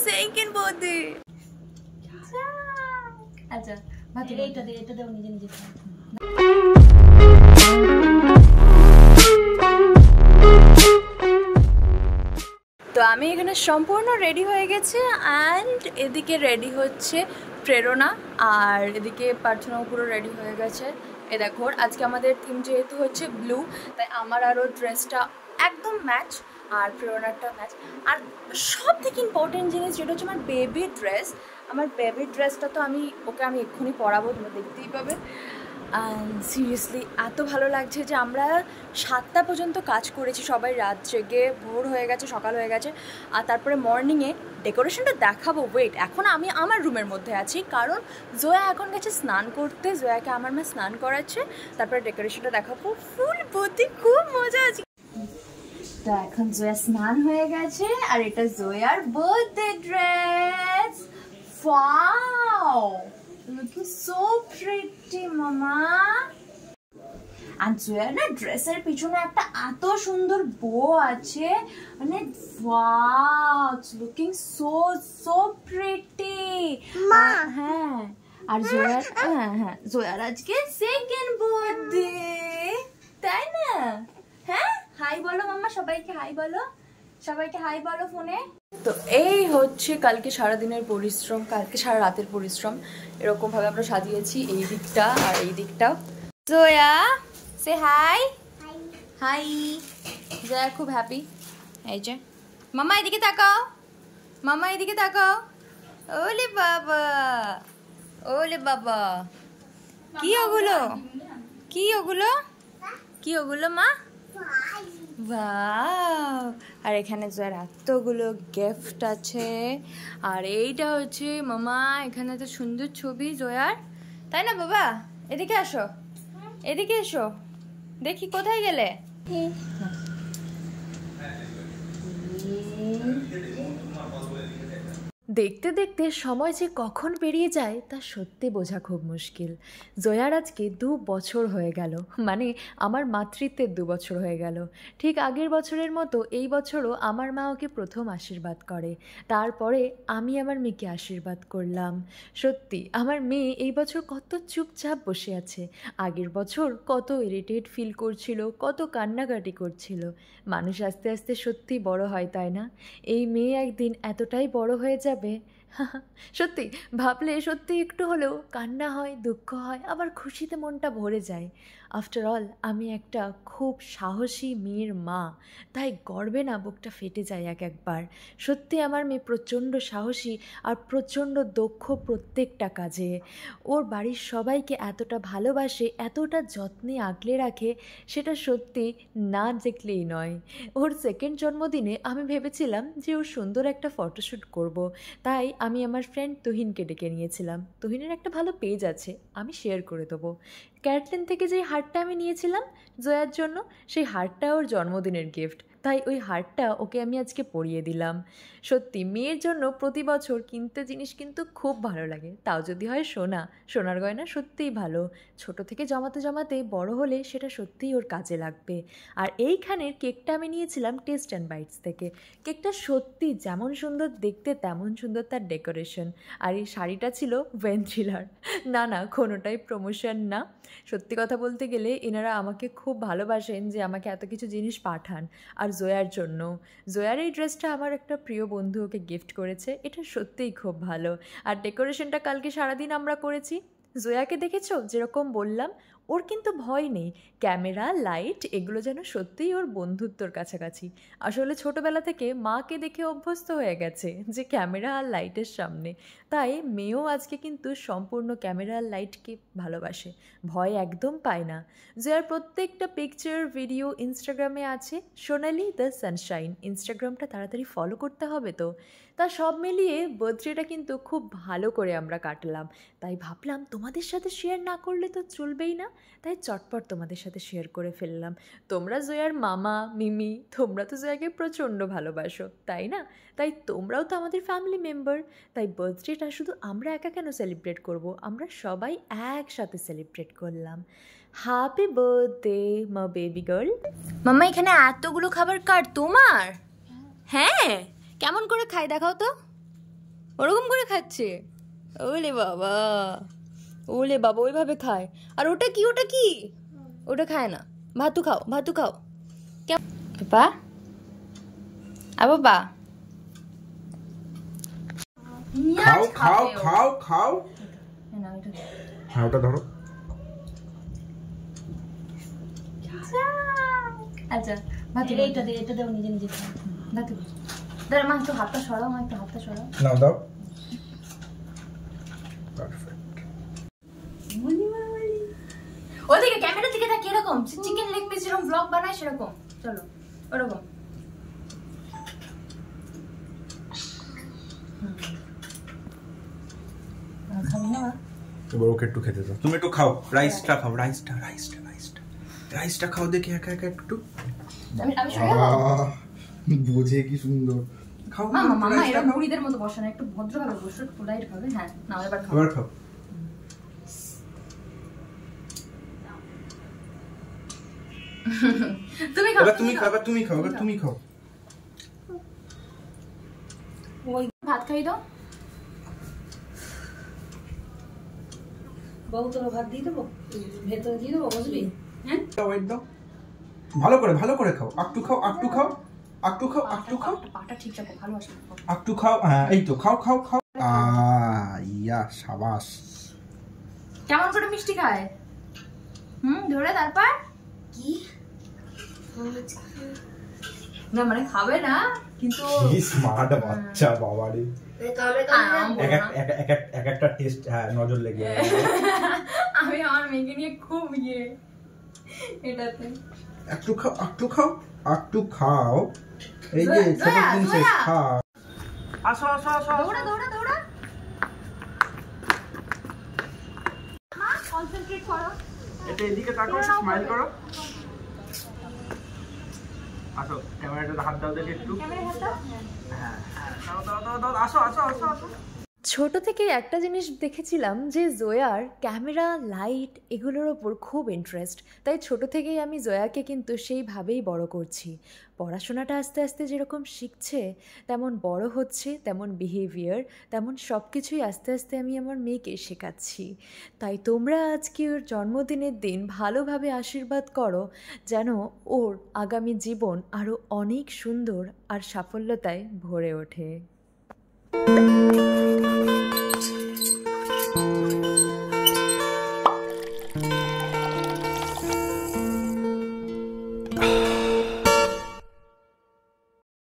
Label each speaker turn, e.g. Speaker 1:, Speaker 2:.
Speaker 1: Second birthday. আচ্ছা
Speaker 2: এটা দাও নিজে নিজে।
Speaker 1: তো আমি এখানে সম্পূর্ণ রেডি হয়ে গেছি অ্যান্ড এদিকে রেডি হচ্ছে প্রেরণা আর এদিকে প্রার্থনাও পুরো রেডি হয়ে গেছে। এ দেখো আজকে আমাদের থিম যেহেতু হচ্ছে ব্লু, তাই আমার আরও ড্রেসটা একদম ম্যাচ আর প্রেরণারটা ম্যাচ। আর সব থেকে ইম্পর্টেন্ট জিনিস যেটা হচ্ছে আমার বেবির ড্রেস। আমার বেবির ড্রেসটা তো আমি এক্ষুনি পরাবো, তোমরা দেখতেই পাবে। সিরিয়াসলি এত ভালো লাগছে যে আমরা 7টা পর্যন্ত কাজ করেছি, সবাই রাত জেগে, ভোর হয়ে গেছে, সকাল হয়ে গেছে। আর তারপরে মর্নিংয়ে ডেকোরেশনটা দেখাবো। ওয়েট, এখন আমি আমার রুমের মধ্যে আছি কারণ জয়া এখন গেছে স্নান করতে, জয়াকে আমার মা স্নান করাচ্ছে, তারপরে ডেকোরেশনটা দেখাবো। ফুল ভর্তি, খুব মজা আছে। তো এখন জয়া স্নান হয়ে গেছে আর এটা জয়ার birthday dress. Wow, looking so pretty mama. আর জয়ার না ড্রেসের পিছনে একটা এত সুন্দর বো আছে, মানে wow, it's looking so pretty মা। হ্যাঁ, আর জয়ার জয়ার আজকে সেকেন্ড বার্থডে, তাই না? হ্যাঁ, হাই বলো মাম্মা, সবাইকে হাই বলো, সবাইকে হাই বলো ফোনে। তো এই হচ্ছে কালকে সারাদিনের পরিশ্রম, কালকে সারা রাতের পরিশ্রম। এরকম ভাবে আমরা সাজিয়েছি এই দিকটা আর এই দিকটা। জয়া সে হাই। হাই। জয়া খুব হ্যাপি। এই যে মামা এদিকে তাকাও, মামা এদিকে তাকাও। ওলে বাবা, ওলে বাবা, কি ওগুলো, কি ওগুলো, কি ওগুলো মা? ওয়াও, আর এখানে জয়ার এতগুলো গিফট আছে। আর এইটা হচ্ছে মামা, এখানে তো সুন্দর ছবি জয়ার, তাই না বাবা? এদিকে আসো, এদিকে এসো, দেখি কোথায় গেলে। দেখতে দেখতে সময় যে কখন পেরিয়ে যায় তা সত্যি বোঝা খুব মুশকিল। জয়ার আজকে 2 বছর হয়ে গেল, মানে আমার মাতৃত্বের 2 বছর হয়ে গেল। ঠিক আগের বছরের মতো এই বছরও আমার মা ওকে প্রথম আশীর্বাদ করে, তারপরে আমি আমার মেয়েকে আশীর্বাদ করলাম। সত্যি আমার মেয়ে এই বছর কত চুপচাপ বসে আছে, আগের বছর কত ইরিটেট ফিল করছিল, কত কান্নাকাটি করছিল। মানুষ আস্তে আস্তে সত্যি বড় হয়, তাই না? এই মেয়ে একদিন এতটাই বড় হয়ে যাবে, সত্যি ভাবলে সত্যি একটু হলেও কান্না হয়, দুঃখ হয়, আবার খুশিতে মনটা ভরে যায়। আফটার অল আমি একটা খুব সাহসী মেয়ের মা, তাই গর্বে না বুকটা ফেটে যায় এক একবার। সত্যি আমার মেয়ে প্রচণ্ড সাহসী আর প্রচণ্ড দক্ষ প্রত্যেকটা কাজে। ওর বাড়ির সবাইকে এতটা ভালোবাসে, এতটা যত্নে আগলে রাখে, সেটা সত্যি না দেখলেই নয়। ওর সেকেন্ড জন্মদিনে আমি ভেবেছিলাম যে ওর সুন্দর একটা ফটোশ্যুট করব, তাই আমি আমার ফ্রেন্ড তুহিনকে ডেকে নিয়েছিলাম। তুহিনের একটা ভালো পেজ আছে, আমি শেয়ার করে দেবো। ক্যাটলিন থেকে যেই হারটা আমি নিয়েছিলাম জয়ার জন্য, সেই হারটা ওর জন্মদিনের গিফট, তাই ওই হারটা ওকে আমি আজকে পরিয়ে দিলাম। সত্যি মেয়ের জন্য প্রতি বছর কিনতে জিনিস কিন্তু খুব ভালো লাগে, তাও যদি হয় সোনা, সোনার গয়না সত্যিই ভালো। ছোট থেকে জমাতে জমাতে বড় হলে সেটা সত্যিই ওর কাজে লাগবে। আর এইখানের কেকটা আমি নিয়েছিলাম টেস্ট অ্যান্ড বাইটস থেকে। কেকটা সত্যি যেমন সুন্দর দেখতে তেমন সুন্দর তার ডেকোরেশন। আর এই শাড়িটা ছিল ভেন্ট্রিলার, না কোনোটাই প্রমোশন না। সত্যি কথা বলতে গেলে এনারা আমাকে খুব ভালোবাসেন যে আমাকে এত কিছু জিনিস পাঠান। আর জয়ার জন্য, জয়ার এই ড্রেসটা আমার একটা প্রিয় বন্ধু ওকে গিফট করেছে, এটা সত্যিই খুব ভালো। আর ডেকোরেশনটা কালকে সারাদিন আমরা করেছি। জয়াকে দেখেছো যেরকম বললাম, ওর কিন্তু ভয় নেই, ক্যামেরা লাইট এগুলো যেন সত্যিই ওর বন্ধুত্বর কাছাকাছি। আসলে ছোটোবেলা থেকে মাকে দেখে অভ্যস্ত হয়ে গেছে যে ক্যামেরা আর লাইটের সামনে, তাই মেয়েও আজকে কিন্তু সম্পূর্ণ ক্যামেরা আর লাইটকে ভালোবাসে, ভয় একদম পায় না। জয়ার প্রত্যেকটা পিকচার ভিডিও ইনস্টাগ্রামে আছে, সোনালি দ্য সানশাইন। ইনস্টাগ্রামটা তাড়াতাড়ি ফলো করতে হবে তো। তা সব মিলিয়ে বার্থডেটা কিন্তু খুব ভালো করে আমরা কাটলাম, তাই ভাবলাম তোমাদের সাথে শেয়ার না করলে তো চলবেই না, তাই চটপট তোমাদের সাথে শেয়ার করে ফেললাম। তোমরা জয়ার মামা মিমি, তোমরা তো জয়াকে প্রচণ্ড ভালোবাসো, তাই না? তাই তোমরাও তো আমাদের ফ্যামিলি মেম্বার, তাই বার্থডেটা শুধু আমরা একা কেন সেলিব্রেট করব, আমরা সবাই একসাথে সেলিব্রেট করলাম। হ্যাপি বার্থডে মা বেবি গার্ল। মাম্মা এখানে এতগুলো খাবার কার তোমার? হ্যাঁ, কেমন করে খাই দেখাও তো। ওরকম করে খাচ্ছে। ওলে বাবা, ওলে বাবা, ওইভাবে খায়। আর ওটা কি, ওটা কি? ওটা খায় না। ভাতু খাও, ভাতু খাও। বাবা, বাবা,
Speaker 3: খাও খাও খাও খাও। হ্যাঁ ওটা ধরো।
Speaker 1: আচ্ছা ভাতু,
Speaker 2: এটা দাও নিজে নিজে খাও।
Speaker 1: ভাতু দাঁড়া, মা একটু হাতটা সরাও, মা একটু হাতটা সরাও।
Speaker 3: নাও দাও। পারফেক্ট।
Speaker 1: ওদিকে ক্যামেরা দিকে দেখ, এরকম চিকেন লেগ পিস এরকম ব্লগ বানায় সেরকম। চলো ওরকম। খাবি না?
Speaker 3: এবার ওকে একটু খেতে দাও। তুমি একটু খাও, রাইসটা খাও, রাইসটা রাইসটা রাইসটা রাইসটা খাও দেখি একা একা একটু।
Speaker 1: আমি সরে যাবো।
Speaker 3: বুঝে কি সুন্দর। খাও
Speaker 1: মামা, মামা
Speaker 3: রাইসটা
Speaker 1: এরকম
Speaker 3: খাও।
Speaker 1: বুড়িদের মতো বসে না, একটু ভদ্রভাবে বসো, একটু পোলাইট ভাবে। হ্যাঁ নাও এবার খাও।
Speaker 3: এবার খাও।
Speaker 1: তুমি খাও,
Speaker 3: এবার তুমি খাও, এবার তুমি খাও, এবার তুমি খাও।
Speaker 2: ওই
Speaker 1: ভাত খাই দাও।
Speaker 2: বউ তোর ভাত দিয়ে দেবো, ভেতরে দিয়ে দেবো, বুঝবি? হ্যাঁ
Speaker 3: দাও ওয়েট দাও। ভালো করে খাও। একটু খাও, একটু খাও, একটু খাও, একটু খাও,
Speaker 1: পাটা ঠিক রাখো, ভালো আসবে।
Speaker 3: একটু খাও। হ্যাঁ এই তো খাও খাও খাও। ইয়া শাবাশ।
Speaker 1: কেমন করে মিষ্টি খায়? ধরে তারপর কি না, মানে খাবে না কিন্তু
Speaker 3: কি স্মার্ট বাচ্চা বাবারে। এক একটা টেস্ট নজর লেগে যায়।
Speaker 1: আমি আমার মেয়েকে নিয়ে খুব এটাতে।
Speaker 3: একটু খাও, একটু খাও, একটু খাও। এই যে ছোট প্রিন্সেস খাও। আসো আসো আসো।
Speaker 1: দৌড়া দৌড়া দৌড়া। মা কনসেন্ট্রেট করো।
Speaker 3: এটা এদিকে তাকাও, স্মাইল করো। আসো ক্যামেরাটা হাত দাও দেখি একটু।
Speaker 1: ক্যামেরা হাত দাও।
Speaker 3: হ্যাঁ হ্যাঁ দাও দাও দাও দাও। আসো আসো আসো আসো।
Speaker 1: ছোট থেকে একটা জিনিস দেখেছিলাম যে জয়ার ক্যামেরা, লাইট এগুলোর ওপর খুব ইন্টারেস্ট। তাই ছোট থেকেই আমি জয়াকে কিন্তু সেইভাবেই বড় করছি। পড়াশোনাটা আস্তে আস্তে যেরকম শিখছে, তেমন বড় হচ্ছে, তেমন বিহেভিয়ার, তেমন সব কিছুই আস্তে আস্তে আমি আমার মেয়েকে শেখাচ্ছি। তাই তোমরা আজকে ওর জন্মদিনের দিন ভালোভাবে আশীর্বাদ করো, যেন ওর আগামী জীবন আরও অনেক সুন্দর আর সাফল্যতায় ভরে ওঠে।